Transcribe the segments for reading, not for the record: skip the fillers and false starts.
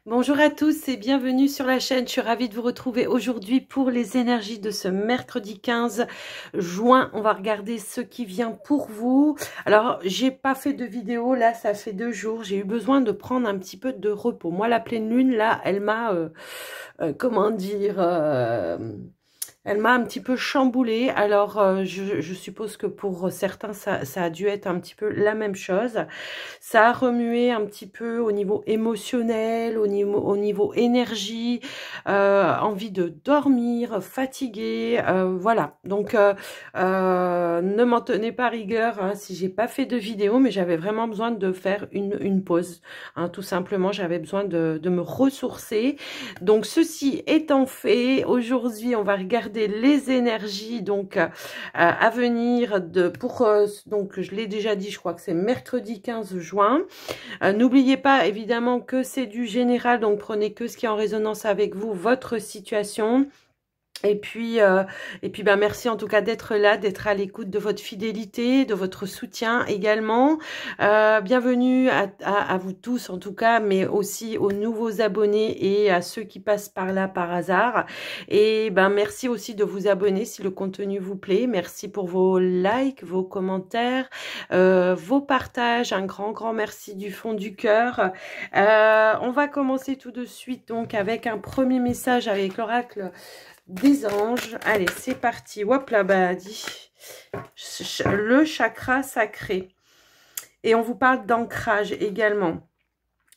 Bonjour à tous et bienvenue sur la chaîne. Je suis ravie de vous retrouver aujourd'hui pour les énergies de ce mercredi 15 juin. On va regarder ce qui vient pour vous. Alors, j'ai pas fait de vidéo là, ça fait 2 jours. J'ai eu besoin de prendre un petit peu de repos. Moi, la pleine lune là, elle m'a, comment dire, elle m'a un petit peu chamboulée. Alors, je suppose que pour certains, ça a dû être un petit peu la même chose. Ça a remué un petit peu au niveau émotionnel, au niveau énergie, envie de dormir, fatigué, voilà. Donc, ne m'en tenez pas rigueur hein, si j'ai pas fait de vidéo, mais j'avais vraiment besoin de faire une pause. Hein, tout simplement, j'avais besoin de me ressourcer. Donc, ceci étant fait, aujourd'hui, on va regarder les énergies donc à venir donc je l'ai déjà dit, je crois que c'est mercredi 15 juin. N'oubliez pas évidemment que c'est du général, donc prenez que ce qui est en résonance avec vous, votre situation. Et puis ben merci en tout cas d'être là, d'être à l'écoute de votre fidélité, de votre soutien également. Bienvenue à vous tous en tout cas, mais aussi aux nouveaux abonnés et à ceux qui passent par là par hasard. Et ben merci aussi de vous abonner si le contenu vous plaît. Merci pour vos likes, vos commentaires, vos partages. Un grand merci du fond du cœur. On va commencer tout de suite donc avec un premier message avec l'oracle des anges. Allez, c'est parti. Hop là, bah, dit le chakra sacré. Et on vous parle d'ancrage également.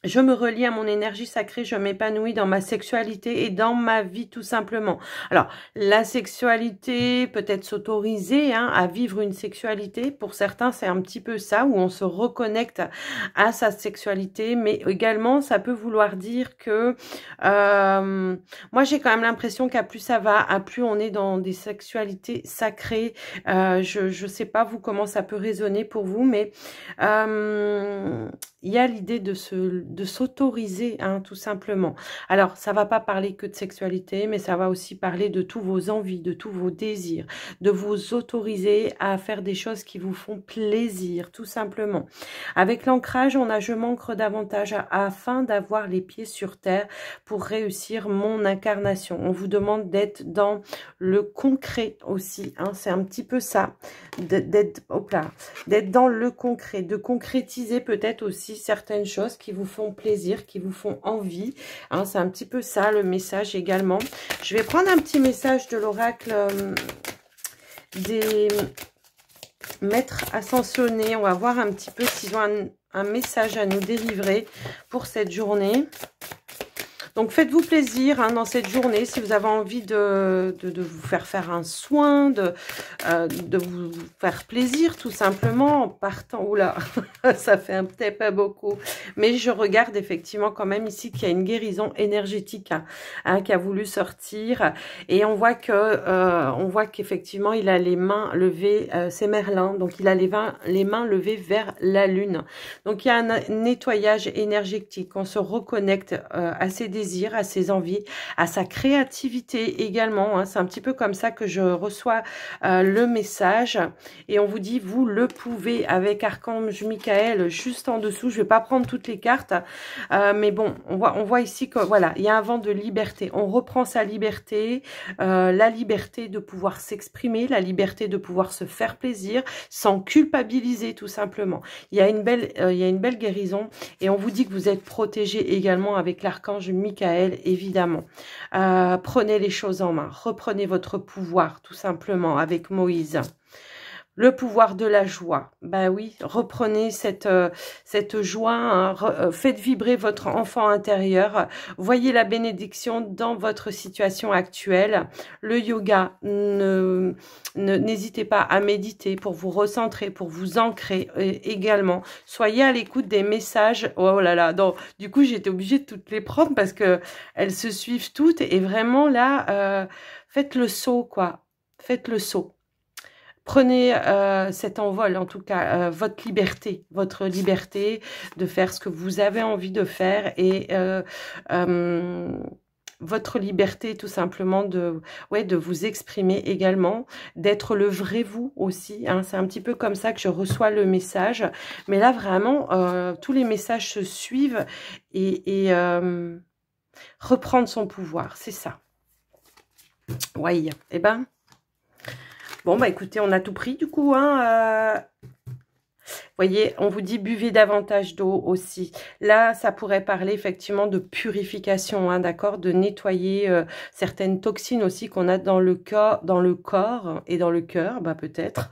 Je me relie à mon énergie sacrée, je m'épanouis dans ma sexualité et dans ma vie tout simplement. Alors, la sexualité, peut-être s'autoriser hein, à vivre une sexualité. Pour certains, c'est un petit peu ça, où on se reconnecte à sa sexualité. Mais également, ça peut vouloir dire que... moi, j'ai quand même l'impression qu'à plus ça va, à plus on est dans des sexualités sacrées. Je sais pas, vous, comment ça peut résonner pour vous, mais... il y a l'idée de s'autoriser, hein, tout simplement. Alors, ça va pas parler que de sexualité, mais ça va aussi parler de tous vos envies, de tous vos désirs, de vous autoriser à faire des choses qui vous font plaisir, tout simplement. Avec l'ancrage, on a je m'ancre davantage afin d'avoir les pieds sur terre pour réussir mon incarnation. On vous demande d'être dans le concret aussi, hein, c'est un petit peu ça, d'être dans le concret, de concrétiser peut-être aussi certaines choses qui vous font plaisir, qui vous font envie. Hein, c'est un petit peu ça le message également. Je vais prendre un petit message de l'oracle des maîtres ascensionnés. On va voir un petit peu s'ils ont un message à nous délivrer pour cette journée. Donc, faites-vous plaisir hein, dans cette journée. Si vous avez envie de vous faire un soin, de vous faire plaisir, tout simplement, en partant... Oula, ça fait un petit peu beaucoup. Mais je regarde effectivement quand même ici qu'il y a une guérison énergétique hein, qui a voulu sortir. Et on voit qu'effectivement, il a les mains levées, c'est Merlin. Donc, il a les mains levées vers la lune. Donc, il y a un nettoyage énergétique. On se reconnecte à ses désirs, à ses envies, à sa créativité également. Hein. C'est un petit peu comme ça que je reçois le message. Et on vous dit, vous le pouvez avec Archange Michael juste en dessous. Je ne vais pas prendre toutes les cartes. Mais bon, on voit ici que voilà, il y a un vent de liberté. On reprend sa liberté, la liberté de pouvoir s'exprimer, la liberté de pouvoir se faire plaisir sans culpabiliser tout simplement. Il y a une belle guérison et on vous dit que vous êtes protégé également avec l'archange Michael, évidemment. Prenez les choses en main, reprenez votre pouvoir tout simplement avec Moïse. Le pouvoir de la joie. Ben oui, reprenez cette joie, hein, faites vibrer votre enfant intérieur. Voyez la bénédiction dans votre situation actuelle. Le yoga, n'hésitez pas à méditer pour vous recentrer, pour vous ancrer également. Soyez à l'écoute des messages. Oh là là, donc, du coup, j'étais obligée de toutes les prendre parce que elles se suivent toutes. Et vraiment, là, faites le saut, quoi. Faites le saut. Prenez cet envol, en tout cas, votre liberté de faire ce que vous avez envie de faire et votre liberté tout simplement de vous exprimer également, d'être le vrai vous aussi. Hein. C'est un petit peu comme ça que je reçois le message. Mais là, vraiment, tous les messages se suivent et Reprendre son pouvoir, c'est ça. Oui, eh ben... Bon, bah écoutez, on a tout pris du coup, hein. Voyez, on vous dit buvez davantage d'eau aussi. Là, ça pourrait parler effectivement de purification, hein, d'accord, de nettoyer certaines toxines aussi qu'on a dans le corps et dans le cœur, bah peut-être.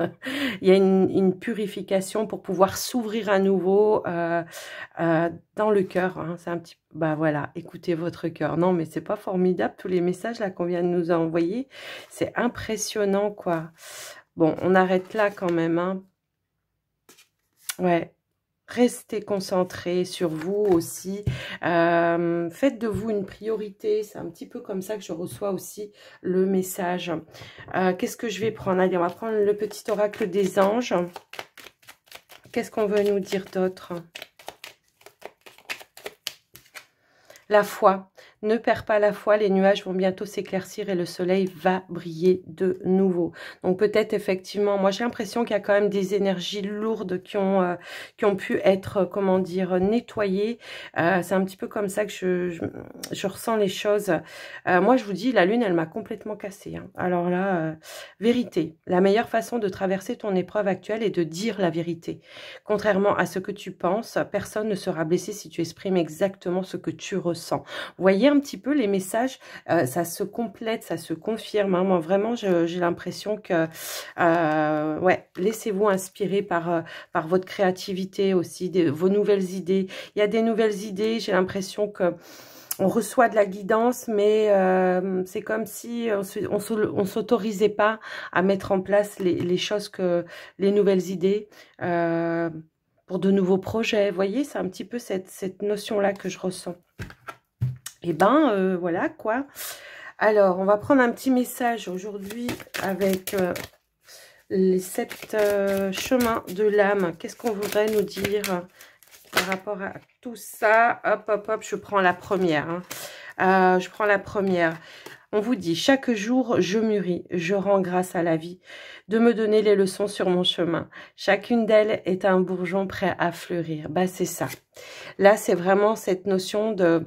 Il y a une purification pour pouvoir s'ouvrir à nouveau dans le cœur. Hein. C'est un petit, bah voilà, écoutez votre cœur. Non, mais c'est pas formidable tous les messages là qu'on vient de nous envoyer. C'est impressionnant, quoi. Bon, on arrête là quand même, hein. Ouais, restez concentrés sur vous aussi. Faites de vous une priorité. C'est un petit peu comme ça que je reçois aussi le message. Qu'est-ce que je vais prendre? Allez, on va prendre le petit oracle des anges. Qu'est-ce qu'on veut nous dire d'autre? La foi. Ne perds pas la foi, les nuages vont bientôt s'éclaircir et le soleil va briller de nouveau. Donc peut-être effectivement, moi j'ai l'impression qu'il y a quand même des énergies lourdes qui ont pu être, comment dire, nettoyées. C'est un petit peu comme ça que je ressens les choses. Moi je vous dis, la lune elle m'a complètement cassée. Hein. Alors là, vérité. La meilleure façon de traverser ton épreuve actuelle est de dire la vérité. Contrairement à ce que tu penses, personne ne sera blessé si tu exprimes exactement ce que tu ressens. Vous voyez un petit peu les messages, ça se complète, ça se confirme. Hein. Moi, vraiment, j'ai l'impression que, ouais, laissez-vous inspirer par votre créativité aussi, vos nouvelles idées. Il y a des nouvelles idées, j'ai l'impression que on reçoit de la guidance, mais c'est comme si on s'autorisait pas à mettre en place les choses les nouvelles idées pour de nouveaux projets. Vous voyez, c'est un petit peu cette notion-là que je ressens. Et ben, voilà quoi. Alors, on va prendre un petit message aujourd'hui avec les 7 chemins de l'âme. Qu'est-ce qu'on voudrait nous dire par rapport à tout ça? Hop, hop, hop, je prends la première. Hein. Je prends la première. On vous dit, chaque jour, je mûris, je rends grâce à la vie de me donner les leçons sur mon chemin. Chacune d'elles est un bourgeon prêt à fleurir. Bah, c'est ça. Là, c'est vraiment cette notion de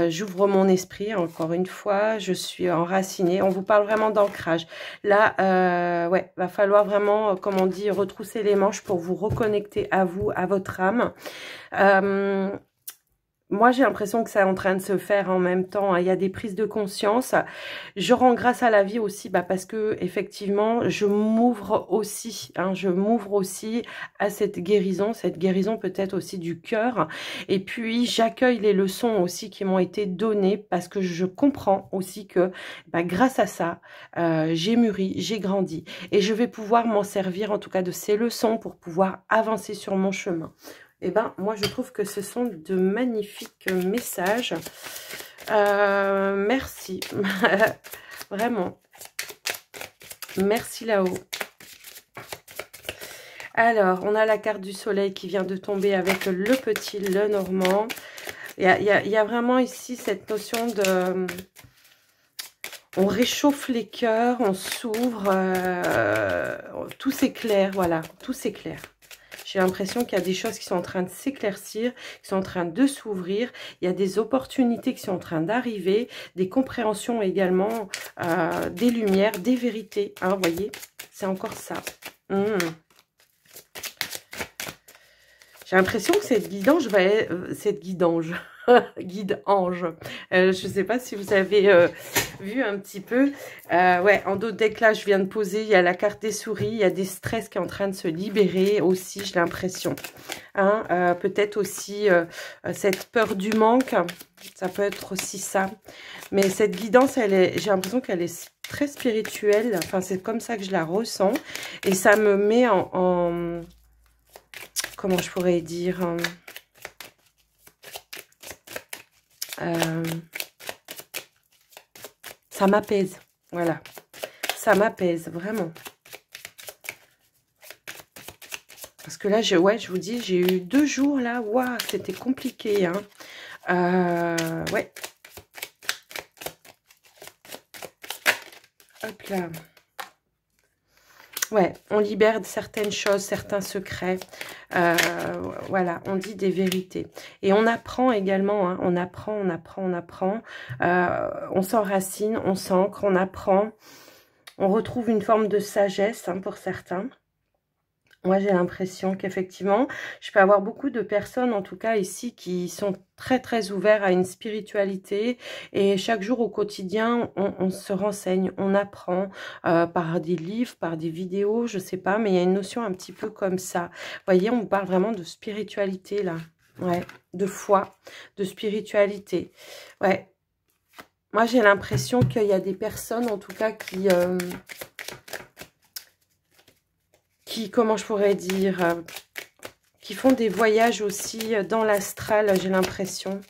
j'ouvre mon esprit, encore une fois, je suis enracinée. On vous parle vraiment d'ancrage. Là, ouais, va falloir vraiment, comme on dit, retrousser les manches pour vous reconnecter à vous, à votre âme. Moi, j'ai l'impression que c'est en train de se faire en même temps. Hein. Il y a des prises de conscience. Je rends grâce à la vie aussi, bah, parce que effectivement, je m'ouvre aussi. Hein, je m'ouvre aussi à cette guérison peut-être aussi du cœur. Et puis, j'accueille les leçons aussi qui m'ont été données parce que je comprends aussi que, bah, grâce à ça, j'ai mûri, j'ai grandi et je vais pouvoir m'en servir en tout cas de ces leçons pour pouvoir avancer sur mon chemin. Eh ben, moi, je trouve que ce sont de magnifiques messages. Merci. Vraiment. Merci là-haut. Alors, on a la carte du soleil qui vient de tomber avec le petit Lenormand. Il y a vraiment ici cette notion de... On réchauffe les cœurs, on s'ouvre, tout s'éclaire, voilà, tout s'éclaire. J'ai l'impression qu'il y a des choses qui sont en train de s'éclaircir, qui sont en train de s'ouvrir. Il y a des opportunités qui sont en train d'arriver, des compréhensions également, des lumières, des vérités. Hein, vous voyez, c'est encore ça. J'ai l'impression que cette guidange va être... Cette guidange... guide-ange. Je ne sais pas si vous avez vu un petit peu. Ouais, en dos de deck, là, je viens de poser. Il y a la carte des souris. Il y a des stress qui est en train de se libérer aussi, j'ai l'impression. Hein, peut-être aussi cette peur du manque. Ça peut être aussi ça. Mais cette guidance, j'ai l'impression qu'elle est très spirituelle. Enfin, c'est comme ça que je la ressens. Et ça me met en comment je pourrais dire... ça m'apaise, voilà, ça m'apaise vraiment. Parce que là, je vous dis, j'ai eu 2 jours là, waouh, c'était compliqué, hein. Ouais. Hop là. Ouais, on libère certaines choses, certains secrets. Voilà, on dit des vérités. Et on apprend également, hein, on apprend. On s'enracine, on s'ancre, on apprend. On retrouve une forme de sagesse, hein, pour certains. Moi, j'ai l'impression qu'effectivement, je peux avoir beaucoup de personnes, en tout cas ici, qui sont très, très ouverts à une spiritualité. Et chaque jour au quotidien, on se renseigne, on apprend par des livres, par des vidéos, je sais pas. Mais il y a une notion un petit peu comme ça. Vous voyez, on parle vraiment de spiritualité, là. Ouais, de foi, de spiritualité. Ouais. Moi, j'ai l'impression qu'il y a des personnes, en tout cas, qui, comment je pourrais dire, qui font des voyages aussi dans l'astral, j'ai l'impression.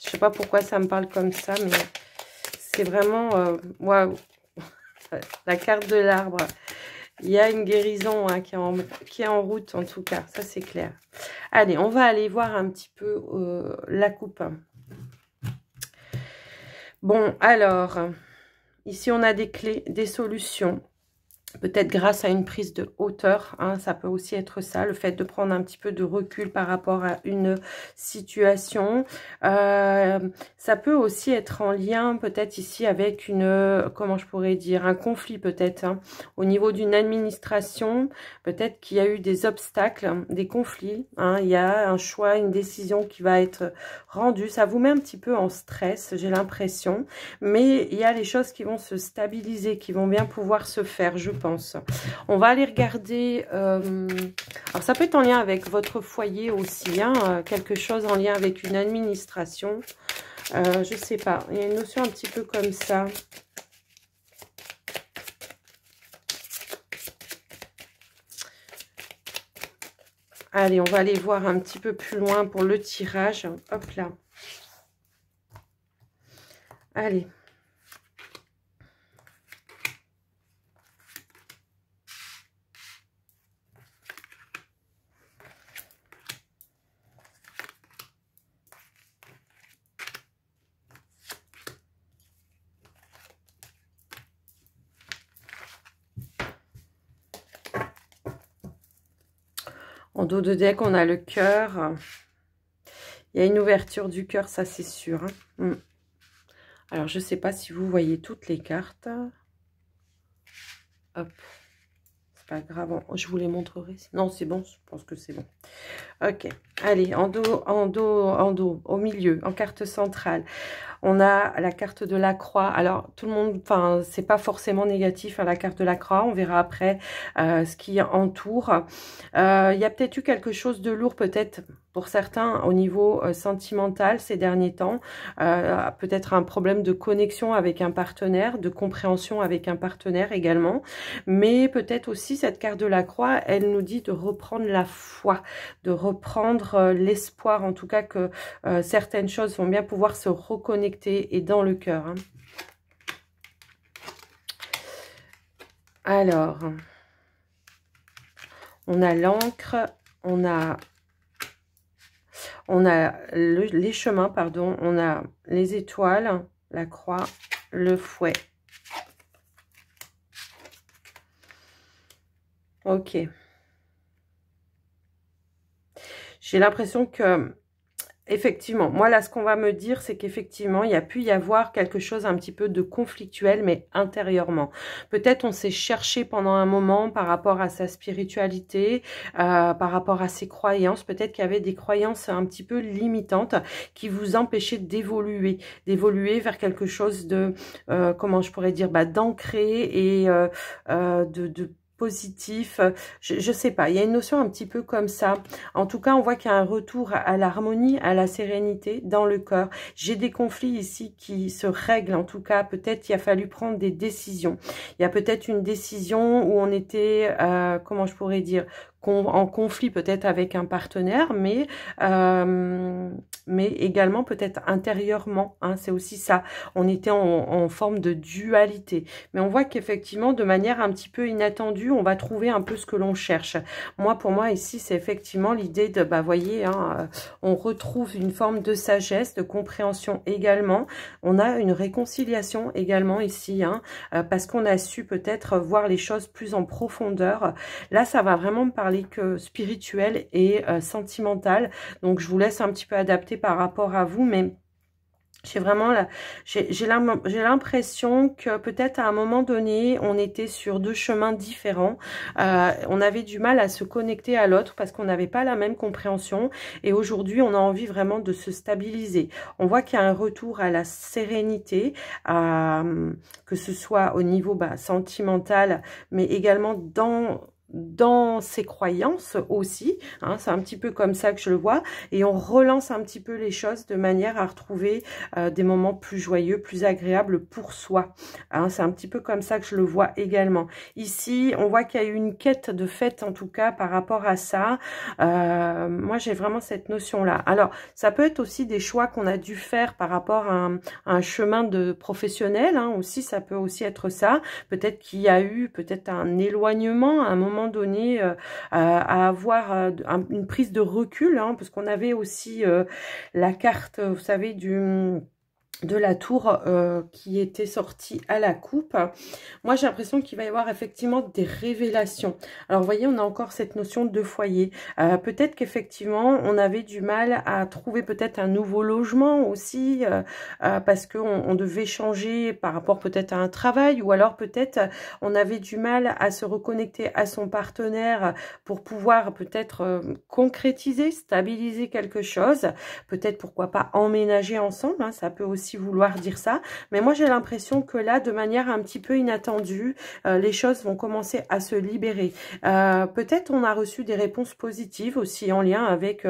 Je sais pas pourquoi ça me parle comme ça, mais c'est vraiment, waouh, la carte de l'arbre. Il y a une guérison, hein, qui est en route, en tout cas, ça c'est clair. Allez, on va aller voir un petit peu la coupe. Bon, alors, ici on a des clés, des solutions. Peut-être grâce à une prise de hauteur, hein, ça peut aussi être ça, le fait de prendre un petit peu de recul par rapport à une situation. Ça peut aussi être en lien peut-être ici avec comment je pourrais dire, un conflit peut-être, hein, au niveau d'une administration. Peut-être qu'il y a eu des obstacles, des conflits, hein, il y a un choix, une décision qui va être rendue. Ça vous met un petit peu en stress, j'ai l'impression. Mais il y a les choses qui vont se stabiliser, qui vont bien pouvoir se faire, je pense. On va aller regarder, alors ça peut être en lien avec votre foyer aussi, hein, quelque chose en lien avec une administration, je sais pas, il y a une notion un petit peu comme ça. Allez, on va aller voir un petit peu plus loin pour le tirage, hop là. Allez. En dos de deck, on a le cœur. Il y a une ouverture du cœur, ça c'est sûr. Hein. Alors, je ne sais pas si vous voyez toutes les cartes. Hop. C'est pas grave, je vous les montrerai. Non, c'est bon, je pense que c'est bon. Ok, allez, en dos, au milieu, en carte centrale. On a la carte de la croix. Alors, tout le monde, enfin, c'est pas forcément négatif à la carte de la croix. On verra après ce qui entoure. Il y a peut-être eu quelque chose de lourd, peut-être pour certains, au niveau sentimental ces derniers temps. Peut-être un problème de connexion avec un partenaire, de compréhension avec un partenaire également. Mais peut-être aussi, cette carte de la croix, elle nous dit de reprendre la foi, de reprendre l'espoir, en tout cas que certaines choses vont bien pouvoir se reconnecter et dans le cœur. Hein. Alors, on a l'encre, on a les chemins, pardon, on a les étoiles, la croix, le fouet. Ok. J'ai l'impression que effectivement, moi là ce qu'on va me dire c'est qu'effectivement il y a pu y avoir quelque chose un petit peu de conflictuel mais intérieurement. Peut-être on s'est cherché pendant un moment par rapport à sa spiritualité, par rapport à ses croyances. Peut-être qu'il y avait des croyances un petit peu limitantes qui vous empêchaient d'évoluer vers quelque chose de, comment je pourrais dire, d'ancré et de positif, je sais pas, il y a une notion un petit peu comme ça. En tout cas, on voit qu'il y a un retour à l'harmonie, à la sérénité dans le cœur. J'ai des conflits ici qui se règlent, en tout cas, peut-être il a fallu prendre des décisions. Il y a peut-être une décision où on était, comment je pourrais dire, en conflit peut-être avec un partenaire, mais également peut-être intérieurement, hein, c'est aussi ça. On était en forme de dualité. Mais on voit qu'effectivement, de manière un petit peu inattendue, on va trouver un peu ce que l'on cherche. Pour moi, ici, c'est effectivement l'idée de, voyez, hein, on retrouve une forme de sagesse, de compréhension également. On a une réconciliation également ici, hein, parce qu'on a su peut-être voir les choses plus en profondeur. Là, ça va vraiment me parler parler que spirituel et sentimental. Donc, je vous laisse un petit peu adapter par rapport à vous, mais j'ai vraiment j'ai l'impression que peut-être à un moment donné, on était sur deux chemins différents. On avait du mal à se connecter à l'autre parce qu'on n'avait pas la même compréhension. Et aujourd'hui, on a envie vraiment de se stabiliser. On voit qu'il y a un retour à la sérénité, que ce soit au niveau sentimental, mais également dans ses croyances aussi, hein, c'est un petit peu comme ça que je le vois, et on relance un petit peu les choses de manière à retrouver des moments plus joyeux, plus agréables pour soi, hein, c'est un petit peu comme ça que je le vois également. Ici, on voit qu'il y a eu une quête de fête, en tout cas, par rapport à ça. Moi, j'ai vraiment cette notion-là. Alors, ça peut être aussi des choix qu'on a dû faire par rapport à un chemin de professionnel, hein, aussi, ça peut aussi être ça. Peut-être qu'il y a eu peut-être un éloignement à un moment donné, à avoir une prise de recul, hein, parce qu'on avait aussi la carte, vous savez, de la tour qui était sortie à la coupe. Moi, j'ai l'impression qu'il va y avoir effectivement des révélations. Alors, vous voyez, on a encore cette notion de foyer. Peut-être qu'effectivement, on avait du mal à trouver peut-être un nouveau logement aussi, parce qu'on devait changer par rapport peut-être à un travail, ou alors peut-être on avait du mal à se reconnecter à son partenaire pour pouvoir peut-être concrétiser, stabiliser quelque chose. Peut-être, pourquoi pas, emménager ensemble, hein, ça peut aussi vouloir dire ça, mais moi j'ai l'impression que là, de manière un petit peu inattendue, les choses vont commencer à se libérer. Peut-être on a reçu des réponses positives aussi en lien avec,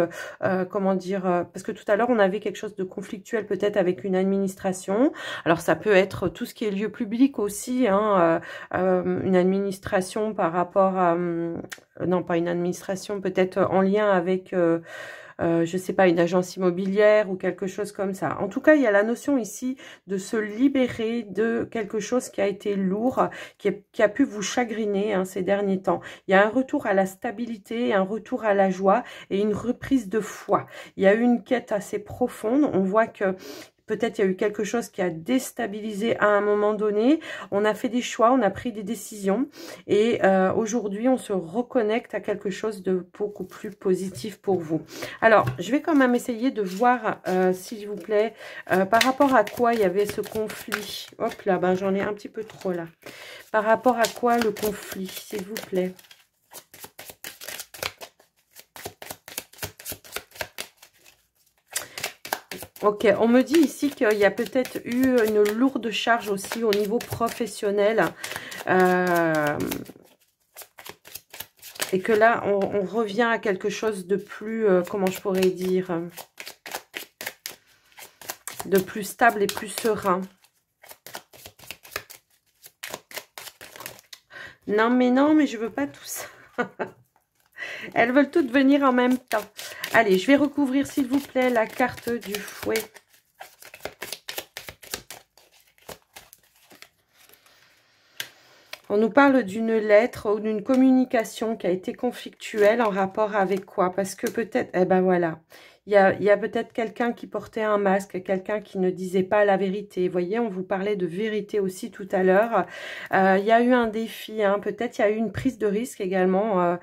comment dire, parce que tout à l'heure on avait quelque chose de conflictuel peut-être avec une administration. Alors ça peut être tout ce qui est lieu public aussi, hein, une administration par rapport à, non pas une administration, peut-être en lien avec je sais pas, une agence immobilière ou quelque chose comme ça. En tout cas, il y a la notion ici de se libérer de quelque chose qui a été lourd, qui a pu vous chagriner, hein, ces derniers temps. Il y a un retour à la stabilité, un retour à la joie et une reprise de foi. Il y a eu une quête assez profonde. On voit que peut-être il y a eu quelque chose qui a déstabilisé à un moment donné. On a fait des choix, on a pris des décisions. Et aujourd'hui, on se reconnecte à quelque chose de beaucoup plus positif pour vous. Alors, je vais quand même essayer de voir, s'il vous plaît, par rapport à quoi il y avait ce conflit. Hop là, ben, j'en ai un petit peu trop là. Par rapport à quoi le conflit, s'il vous plaît? Ok, on me dit ici qu'il y a peut-être eu une lourde charge aussi au niveau professionnel. Et que là, on revient à quelque chose de plus, comment je pourrais dire, de plus stable et plus serein. Non, mais je veux pas tout ça. Elles veulent toutes venir en même temps. Allez, je vais recouvrir, s'il vous plaît, la carte du fouet. On nous parle d'une lettre ou d'une communication qui a été conflictuelle en rapport avec quoi? Parce que peut-être, eh ben voilà, il y a peut-être quelqu'un qui portait un masque, quelqu'un qui ne disait pas la vérité. Vous voyez, on vous parlait de vérité aussi tout à l'heure. Il y a eu un défi, hein, peut-être il y a eu une prise de risque également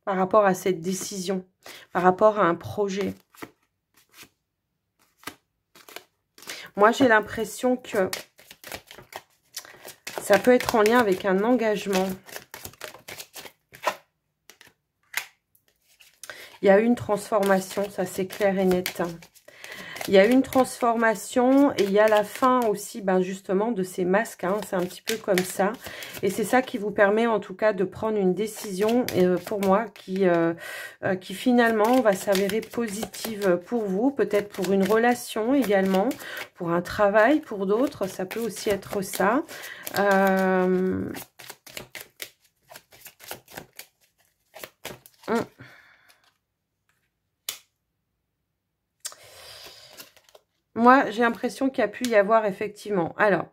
par rapport à cette décision, par rapport à un projet. Moi, j'ai l'impression que ça peut être en lien avec un engagement. Il y a eu une transformation, ça c'est clair et net. Il y a eu une transformation et il y a la fin aussi, ben justement, de ces masques. Hein, c'est un petit peu comme ça. Et c'est ça qui vous permet en tout cas de prendre une décision, pour moi, qui finalement va s'avérer positive pour vous. Peut-être pour une relation également, pour un travail, pour d'autres. Ça peut aussi être ça. Moi, j'ai l'impression qu'il y a pu y avoir effectivement... Alors,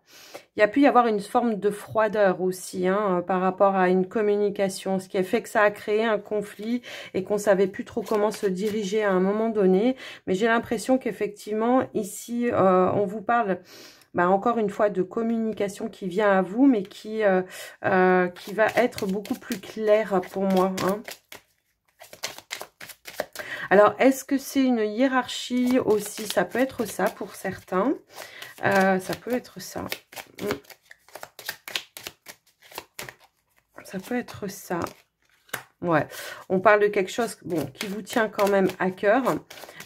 il y a pu y avoir une forme de froideur aussi, hein, par rapport à une communication, ce qui a fait que ça a créé un conflit et qu'on savait plus trop comment se diriger à un moment donné. Mais j'ai l'impression qu'effectivement, ici, on vous parle encore une fois, de communication qui vient à vous, mais qui va être beaucoup plus claire pour moi, hein. Alors, est-ce que c'est une hiérarchie aussi? Ça peut être ça pour certains. Ça peut être ça. Ça peut être ça. Ouais, on parle de quelque chose qui vous tient quand même à cœur.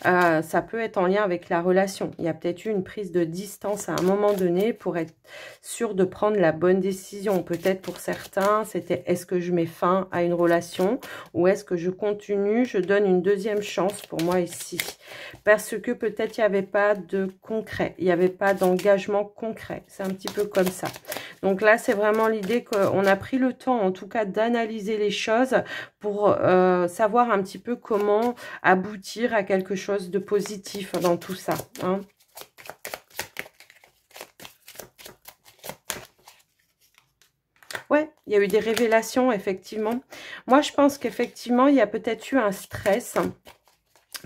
Ça peut être en lien avec la relation. Il y a peut-être eu une prise de distance à un moment donné pour être sûr de prendre la bonne décision. Peut-être pour certains, c'était est-ce que je mets fin à une relation ou est-ce que je continue, je donne une deuxième chance pour moi ici. Parce que peut-être il n'y avait pas de concret, il n'y avait pas d'engagement concret. C'est un petit peu comme ça. Donc là, c'est vraiment l'idée qu'on a pris le temps, en tout cas, d'analyser les choses pour savoir un petit peu comment aboutir à quelque chose de positif dans tout ça, hein. Ouais, il y a eu des révélations, effectivement. Moi, je pense qu'effectivement, il y a peut-être eu un stress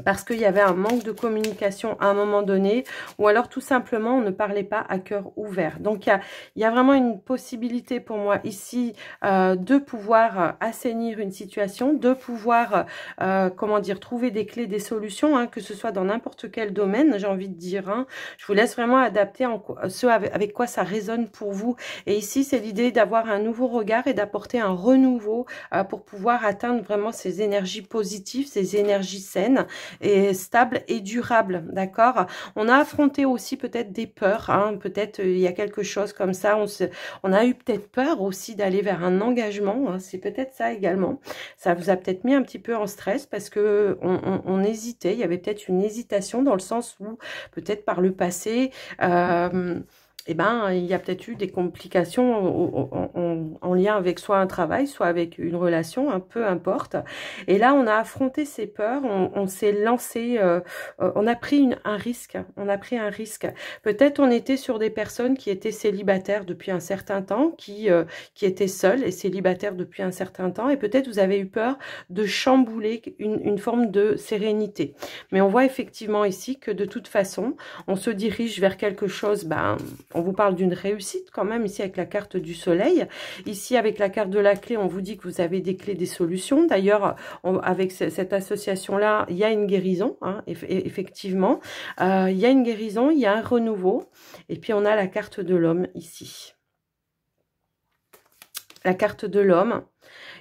parce qu'il y avait un manque de communication à un moment donné, ou alors tout simplement on ne parlait pas à cœur ouvert. Donc il y a vraiment une possibilité pour moi ici de pouvoir assainir une situation, de pouvoir comment dire, trouver des clés, des solutions, hein, que ce soit dans n'importe quel domaine, j'ai envie de dire, hein. Je vous laisse vraiment adapter ce avec quoi ça résonne pour vous. Et ici c'est l'idée d'avoir un nouveau regard et d'apporter un renouveau pour pouvoir atteindre vraiment ces énergies positives, ces énergies saines et stable et durable, d'accord. On a affronté aussi peut-être des peurs, hein, peut-être il y a quelque chose comme ça, on a eu peut-être peur aussi d'aller vers un engagement, hein, c'est peut-être ça également. Ça vous a peut-être mis un petit peu en stress parce que on hésitait, il y avait peut-être une hésitation dans le sens où peut-être par le passé eh ben, il y a peut-être eu des complications en lien avec soit un travail, soit avec une relation, hein, peu importe. Et là, on a affronté ces peurs, on s'est lancé, on a pris un risque. On a pris un risque. Peut-être on était sur des personnes qui étaient célibataires depuis un certain temps, qui étaient seules et célibataires depuis un certain temps. Et peut-être vous avez eu peur de chambouler une forme de sérénité. Mais on voit effectivement ici que de toute façon, on se dirige vers quelque chose, on vous parle d'une réussite quand même ici avec la carte du soleil. Ici avec la carte de la clé, on vous dit que vous avez des clés, des solutions. D'ailleurs, avec cette association-là, il y a une guérison, hein, effectivement. Il y a une guérison, il y a un renouveau. Et puis on a la carte de l'homme ici. La carte de l'homme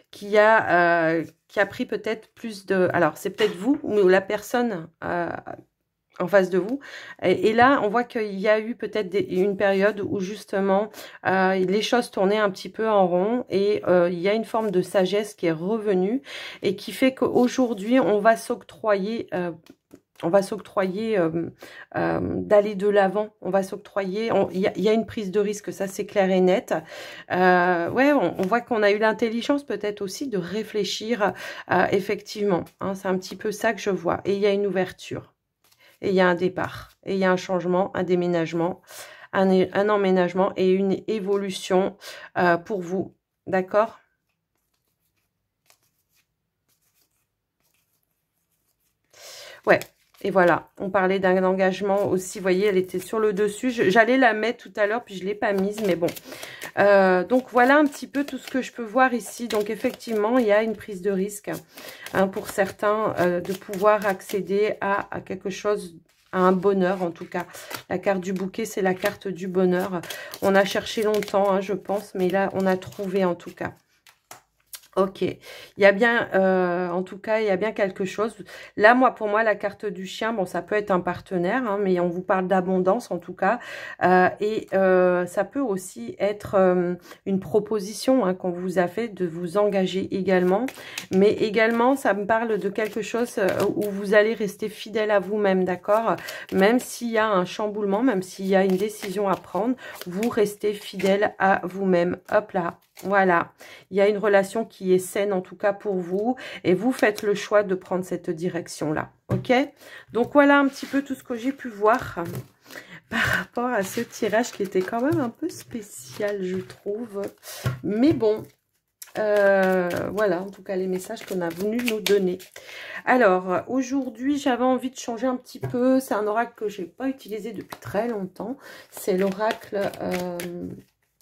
qui a pris peut-être plus de... Alors, c'est peut-être vous ou la personne... en face de vous. Et là, on voit qu'il y a eu peut-être une période où justement les choses tournaient un petit peu en rond et il y a une forme de sagesse qui est revenue et qui fait qu'aujourd'hui, on va s'octroyer... d'aller de l'avant, on va s'octroyer, il y a une prise de risque, ça c'est clair et net. Ouais, on voit qu'on a eu l'intelligence peut-être aussi de réfléchir effectivement, hein, c'est un petit peu ça que je vois. Et il y a une ouverture. Et il y a un départ, et il y a un changement, un déménagement, un emménagement et une évolution pour vous, d'accord? Ouais, et voilà, on parlait d'un engagement aussi, vous voyez, elle était sur le dessus, j'allais la mettre tout à l'heure, puis je ne l'ai pas mise, mais bon. Donc voilà un petit peu tout ce que je peux voir ici. Donc effectivement, il y a une prise de risque, hein, pour certains de pouvoir accéder à quelque chose, à un bonheur en tout cas. La carte du bouquet, c'est la carte du bonheur. On a cherché longtemps, hein, je pense, mais là, on a trouvé en tout cas. Ok, il y a bien, en tout cas, il y a bien quelque chose. Là, pour moi, la carte du chien, bon, ça peut être un partenaire, hein, mais on vous parle d'abondance, en tout cas. Et ça peut aussi être une proposition, hein, qu'on vous a fait de vous engager également. Mais également, ça me parle de quelque chose où vous allez rester fidèle à vous-même, d'accord? Même s'il y a un chamboulement, même s'il y a une décision à prendre, vous restez fidèle à vous-même. Hop là. Voilà, il y a une relation qui est saine en tout cas pour vous et vous faites le choix de prendre cette direction-là, ok? Donc voilà un petit peu tout ce que j'ai pu voir par rapport à ce tirage qui était quand même un peu spécial, je trouve. Mais bon, Voilà, en tout cas, les messages qu'on a voulu nous donner. Alors, aujourd'hui, j'avais envie de changer un petit peu. C'est un oracle que je n'ai pas utilisé depuis très longtemps. C'est l'oracle,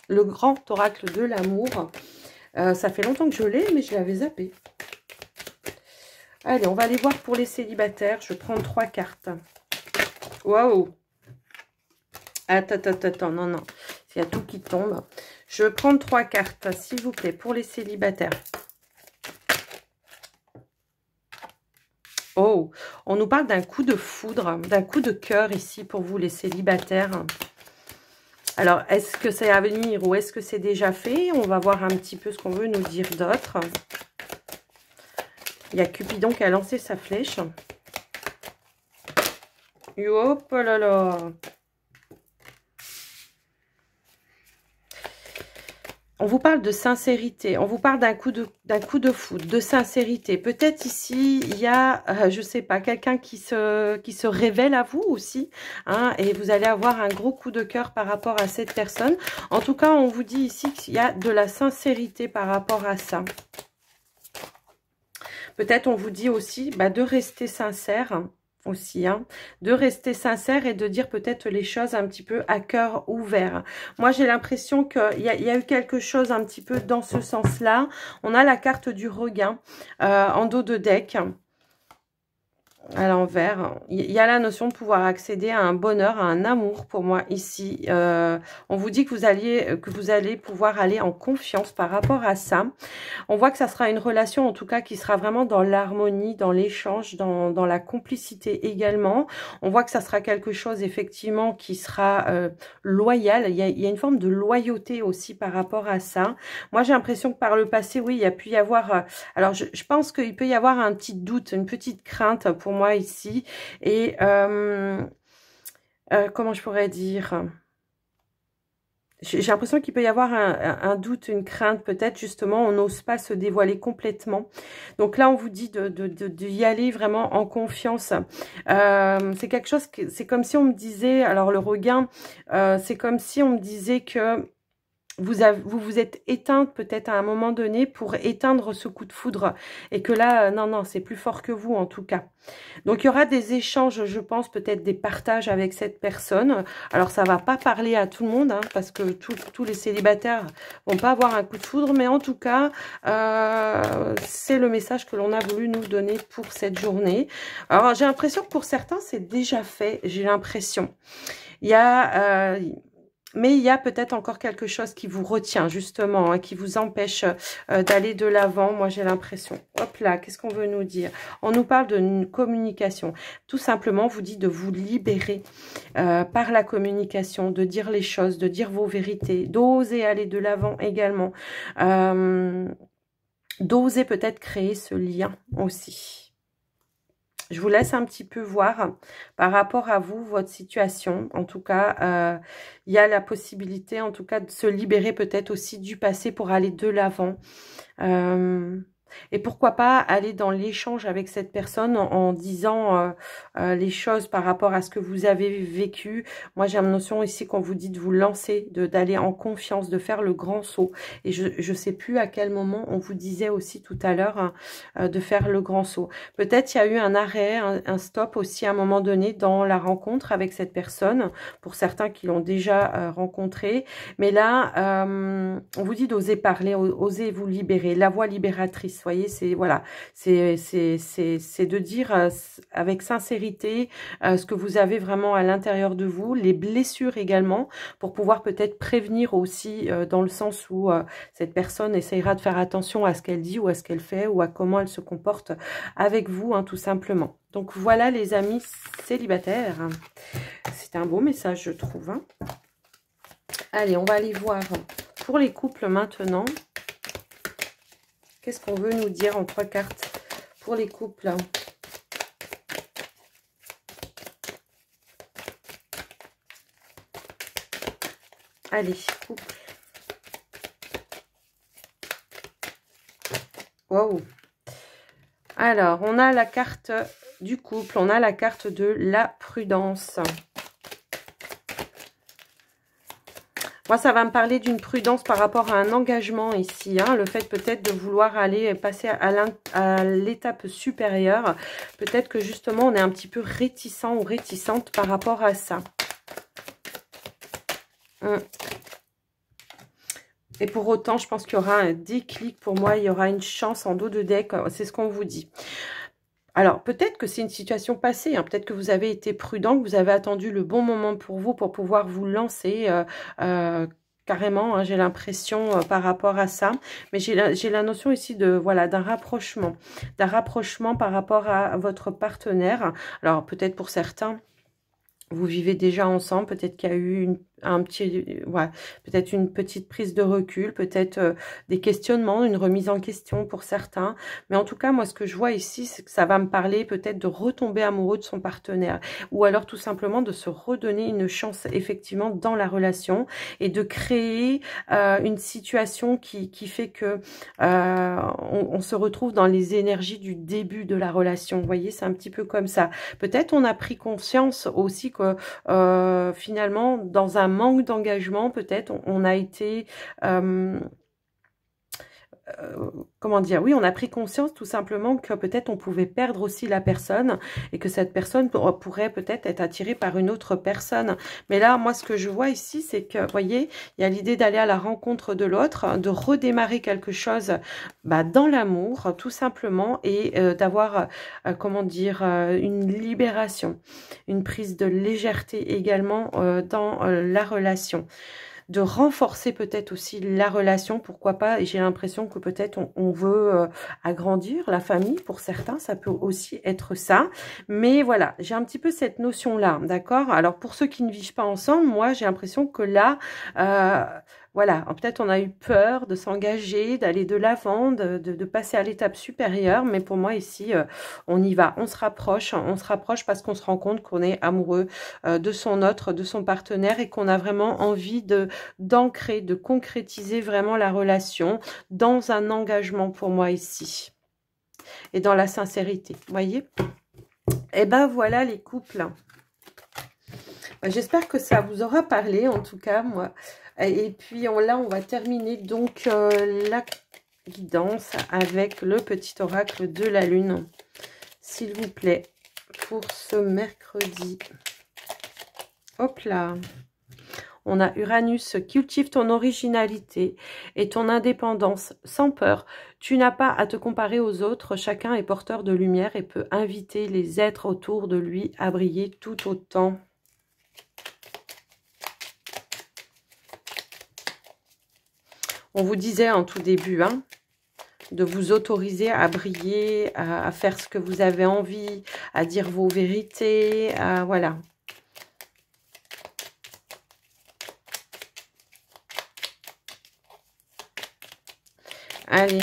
le grand oracle de l'amour. Ça fait longtemps que je l'ai, mais je l'avais zappé. Allez, on va aller voir pour les célibataires. Je prends 3 cartes. Waouh! Attends, non. Il y a tout qui tombe. Je vais prendre 3 cartes, s'il vous plaît, pour les célibataires. Oh, on nous parle d'un coup de foudre, d'un coup de cœur ici pour vous, les célibataires. Alors, est-ce que c'est à venir ou est-ce que c'est déjà fait? On va voir un petit peu ce qu'on veut nous dire d'autre. Il y a Cupidon qui a lancé sa flèche. Hop là là! On vous parle de sincérité, on vous parle d'un coup de foudre, de sincérité. Peut-être ici, il y a, je ne sais pas, quelqu'un qui se révèle à vous aussi. Hein, et vous allez avoir un gros coup de cœur par rapport à cette personne. En tout cas, on vous dit ici qu'il y a de la sincérité par rapport à ça. Peut-être on vous dit aussi de rester sincère. Aussi, hein, de rester sincère et de dire peut-être les choses un petit peu à cœur ouvert. Moi, j'ai l'impression qu'il y a eu quelque chose un petit peu dans ce sens-là. On a la carte du regain en dos de deck. À l'envers, il y a la notion de pouvoir accéder à un bonheur, à un amour pour moi ici. On vous dit que vous allez pouvoir aller en confiance par rapport à ça. On voit que ça sera une relation en tout cas qui sera vraiment dans l'harmonie, dans l'échange, dans la complicité également. On voit que ça sera quelque chose effectivement qui sera loyal. Il y a une forme de loyauté aussi par rapport à ça. Moi j'ai l'impression que par le passé, oui, il y a pu y avoir... alors je pense qu'il peut y avoir un petit doute, une petite crainte pour moi ici. Et comment je pourrais dire... J'ai l'impression qu'il peut y avoir un doute, une crainte, peut-être justement, on n'ose pas se dévoiler complètement. Donc là, on vous dit d'y aller vraiment en confiance. C'est quelque chose, c'est comme si on me disait, alors le regain, c'est comme si on me disait que vous êtes éteinte peut-être à un moment donné pour éteindre ce coup de foudre. Et que là, non, c'est plus fort que vous en tout cas. Donc, il y aura des échanges, je pense, peut-être des partages avec cette personne. Alors, ça va pas parler à tout le monde, hein, parce que tous les célibataires vont pas avoir un coup de foudre. Mais en tout cas, c'est le message que l'on a voulu nous donner pour cette journée. Alors, j'ai l'impression que pour certains, c'est déjà fait. J'ai l'impression. Il y a... mais il y a peut-être encore quelque chose qui vous retient, justement, hein, qui vous empêche d'aller de l'avant. Moi, j'ai l'impression. Hop là, qu'est-ce qu'on veut nous dire? On nous parle de communication. Tout simplement, on vous dit de vous libérer par la communication, de dire les choses, de dire vos vérités, d'oser aller de l'avant également. D'oser peut-être créer ce lien aussi. Je vous laisse un petit peu voir par rapport à vous, votre situation. En tout cas, il y a la possibilité, en tout cas, de se libérer peut-être aussi du passé pour aller de l'avant. Et pourquoi pas aller dans l'échange avec cette personne en disant les choses par rapport à ce que vous avez vécu. Moi, j'ai une notion ici qu'on vous dit de vous lancer, d'aller en confiance, de faire le grand saut. Et je ne sais plus à quel moment on vous disait aussi tout à l'heure de faire le grand saut. Peut-être il y a eu un arrêt, un stop aussi à un moment donné dans la rencontre avec cette personne, pour certains qui l'ont déjà rencontré. Mais là, on vous dit d'oser parler, oser vous libérer, la voix libératrice. Vous voyez, c'est voilà, c'est de dire avec sincérité ce que vous avez vraiment à l'intérieur de vous, les blessures également, pour pouvoir peut-être prévenir aussi dans le sens où cette personne essayera de faire attention à ce qu'elle dit ou à ce qu'elle fait ou à comment elle se comporte avec vous, hein, tout simplement. Donc voilà les amis célibataires, c'est un beau message je trouve. Hein. Allez, on va aller voir pour les couples maintenant. Qu'est-ce qu'on veut nous dire en 3 cartes pour les couples? Allez, couple. Wow. Alors, on a la carte du couple, on a la carte de la prudence. Moi, ça va me parler d'une prudence par rapport à un engagement ici. Hein, le fait peut-être de vouloir aller passer à l'étape supérieure. Peut-être que justement, on est un petit peu réticent ou réticente par rapport à ça. Et pour autant, je pense qu'il y aura un déclic pour moi. Il y aura une chance en dos de deck. C'est ce qu'on vous dit. Alors, peut-être que c'est une situation passée. Hein, peut-être que vous avez été prudent, que vous avez attendu le bon moment pour vous pour pouvoir vous lancer carrément. Hein, j'ai l'impression par rapport à ça. Mais j'ai la notion ici de voilà d'un rapprochement par rapport à votre partenaire. Alors, peut-être pour certains, vous vivez déjà ensemble. Peut-être qu'il y a eu peut-être une petite prise de recul, peut-être des questionnements, une remise en question pour certains. Mais en tout cas, moi, ce que je vois ici, c'est que ça va me parler peut-être de retomber amoureux de son partenaire ou alors tout simplement de se redonner une chance effectivement dans la relation et de créer une situation qui fait que on se retrouve dans les énergies du début de la relation. Vous voyez, c'est un petit peu comme ça. Peut-être on a pris conscience aussi que finalement, dans un manque d'engagement, peut-être, on a été... comment dire, oui, on a pris conscience tout simplement que peut-être on pouvait perdre aussi la personne et que cette personne pourrait peut-être être attirée par une autre personne. Mais là, moi, ce que je vois ici, c'est que, vous voyez, il y a l'idée d'aller à la rencontre de l'autre, de redémarrer quelque chose dans l'amour, tout simplement, et d'avoir, comment dire, une libération, une prise de légèreté également dans la relation. De renforcer peut-être aussi la relation, pourquoi pas, et j'ai l'impression que peut-être on veut agrandir la famille, pour certains, ça peut aussi être ça, mais voilà, j'ai un petit peu cette notion-là, d'accord? Alors, pour ceux qui ne vivent pas ensemble, moi, j'ai l'impression que là, voilà, peut-être on a eu peur de s'engager, d'aller de l'avant, de passer à l'étape supérieure, mais pour moi ici, on y va, on se rapproche parce qu'on se rend compte qu'on est amoureux de son autre, de son partenaire et qu'on a vraiment envie d'ancrer, de concrétiser vraiment la relation dans un engagement pour moi ici et dans la sincérité, vous voyez? Et ben voilà les couples. J'espère que ça vous aura parlé, en tout cas, moi. Et puis là, on va terminer donc la guidance avec le petit oracle de la lune, s'il vous plaît, pour ce mercredi. Hop là. On a Uranus, cultive ton originalité et ton indépendance sans peur. Tu n'as pas à te comparer aux autres, chacun est porteur de lumière et peut inviter les êtres autour de lui à briller tout autant. On vous disait en tout début, hein, de vous autoriser à briller, à faire ce que vous avez envie, à dire vos vérités, voilà. Allez.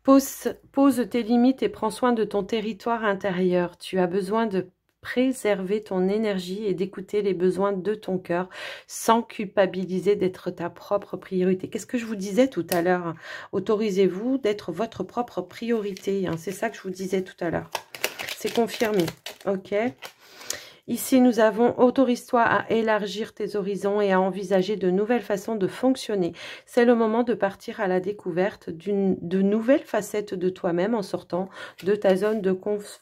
Pose tes limites et prends soin de ton territoire intérieur. Tu as besoin de préserver ton énergie et d'écouter les besoins de ton cœur sans culpabiliser d'être ta propre priorité. Qu'est-ce que je vous disais tout à l'heure? Autorisez-vous d'être votre propre priorité. Hein. C'est ça que je vous disais tout à l'heure. C'est confirmé. Ok. Ici, nous avons « Autorise-toi à élargir tes horizons et à envisager de nouvelles façons de fonctionner. C'est le moment de partir à la découverte de nouvelles facettes de toi-même en sortant de ta zone de confort. »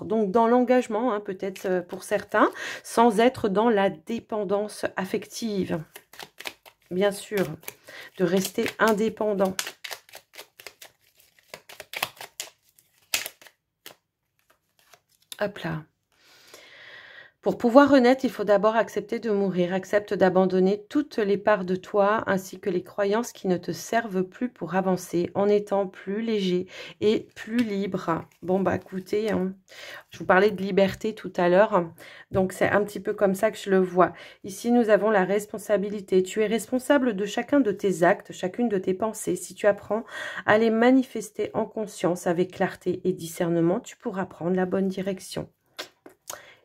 Donc, dans l'engagement, hein, peut-être pour certains, sans être dans la dépendance affective. Bien sûr, de rester indépendant. Hop là. Pour pouvoir renaître, il faut d'abord accepter de mourir. Accepte d'abandonner toutes les parts de toi ainsi que les croyances qui ne te servent plus pour avancer en étant plus léger et plus libre. Bon, bah écoutez, hein, je vous parlais de liberté tout à l'heure. Donc, c'est un petit peu comme ça que je le vois. Ici, nous avons la responsabilité. Tu es responsable de chacun de tes actes, chacune de tes pensées. Si tu apprends à les manifester en conscience avec clarté et discernement, tu pourras prendre la bonne direction.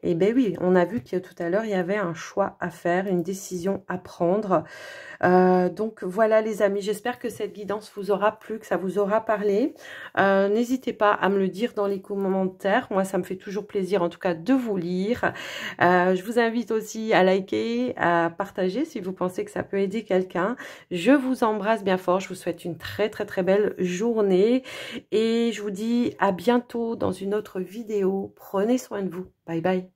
Et ben oui, on a vu que tout à l'heure, il y avait un choix à faire, une décision à prendre. Donc voilà les amis, j'espère que cette guidance vous aura plu, que ça vous aura parlé. N'hésitez pas à me le dire dans les commentaires, moi ça me fait toujours plaisir en tout cas de vous lire. Je vous invite aussi à liker, à partager si vous pensez que ça peut aider quelqu'un. Je vous embrasse bien fort, je vous souhaite une très belle journée et je vous dis à bientôt dans une autre vidéo. Prenez soin de vous, bye bye.